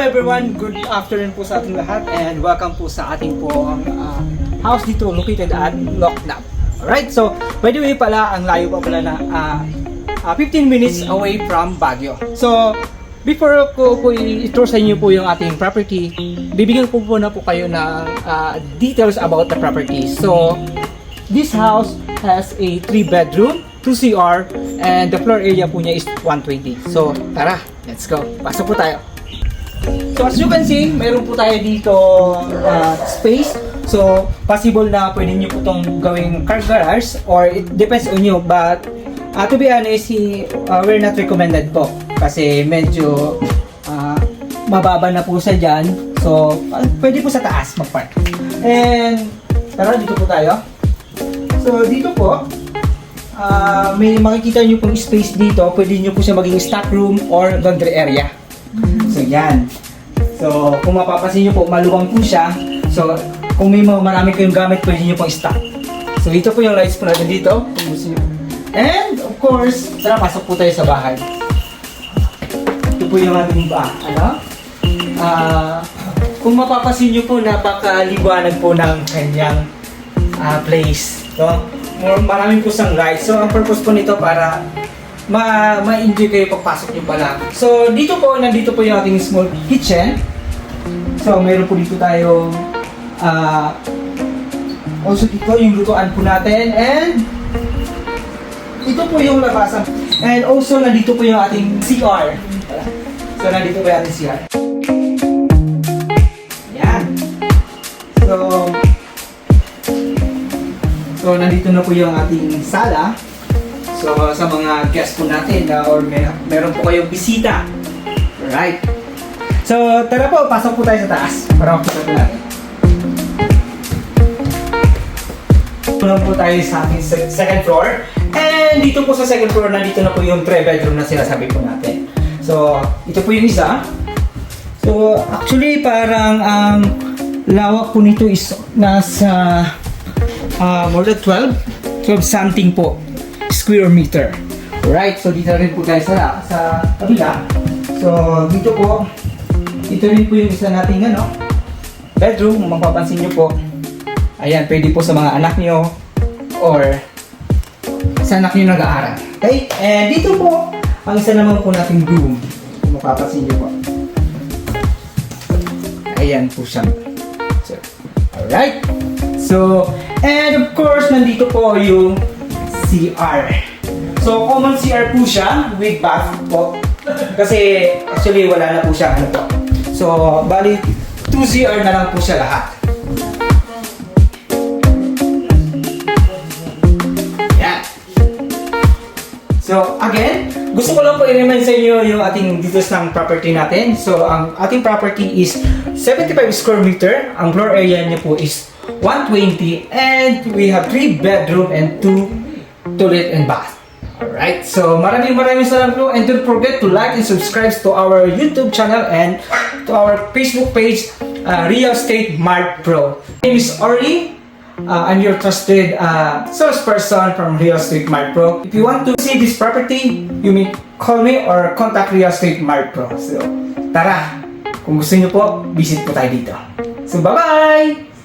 everyone, good afternoon po sa ating lahat and welcome po sa ating pong house dito located at Loknap. Alright, so by the way pala, ang layo pa pala na 15 minutes away from Baguio. So before ko po i-tour sa inyo po yung ating property, bibigyan ko po na po kayo ng details about the property. So this house has a 3-bedroom, 2 CR, and the floor area po niya is 120. So tara, let's go. Pasok po tayo. So as you can see, mayroon po tayo dito space. So possible na pwede nyo po itong gawing car garage or it depends on you. But to be honest, we're not recommended po. Kasi medyo mababa na po siya dyan. So pwede po sa taas mag-park. And tara, dito po tayo. So dito po, may makikita nyo pong space dito. Pwede nyo po siya maging stock room or laundry area. So yan. So kung mapapansin nyo po, maluwang po siya. So kung may marami kayong gamit, pwede nyo pong stock. So ito po yung lights po natin dito. Kung gusto nyo. And of course, tara, pasok po tayo sa bahay. Ito po yung ating kung mapapansin nyo po, napakaliwanag po ng kanyang place. So, maraming po siyang lights. So ang purpose po nito para ma-enjoy kayo pagpasok nyo pala. So dito po, nandito po yung ating small kitchen. So mayroon po dito tayo also dito yung lutuan po natin, and ito po yung labasan. And also nandito po yung ating CR. So nandito po yung ating CR. Yan. So nandito na po yung ating sala. So sa mga guests po natin or meron po kayong bisita. Alright. So tara po, pasok po tayo sa taas para makita po natin. Punan po tayo sa ating second floor. And dito po sa second floor, nandito na po yung 3-bedroom na sinasabi po natin. So ito po yung isa. So actually parang ang lawak po nito is nasa more than 12 something po square meter. Alright, so dito rin po tayo sa kabila. So dito po, ito rin po yung isa nating bedroom. Kung mapapansin nyo po, ayan, pwede po sa mga anak nyo or sa anak nyo nag-aaral. Okay, and dito po ang isa naman po nating room. Kung mapapansin nyo po, ayan po siya. So, alright, so and of course nandito po yung CR. So common CR po siya with bath po. Kasi actually wala na po siya po. So bali 2 CR na lang po siya lahat. Yan. So again, gusto ko lang po i-remind sa inyo yung ating details ng property natin. So ang ating property is 75 square meter. Ang floor area niya po is 120, and we have 3 bedroom and 2 toilet and bath. Alright, so maraming salamat po, and don't forget to like and subscribe to our YouTube channel and to our Facebook page, Real Estate Mart Pro. My name is Orly. I'm your trusted salesperson from Real Estate Mart Pro. If you want to see this property, you may call me or contact Real Estate Mart Pro. So tara, kung gusto niyo po, visit po tayo dito. So bye-bye!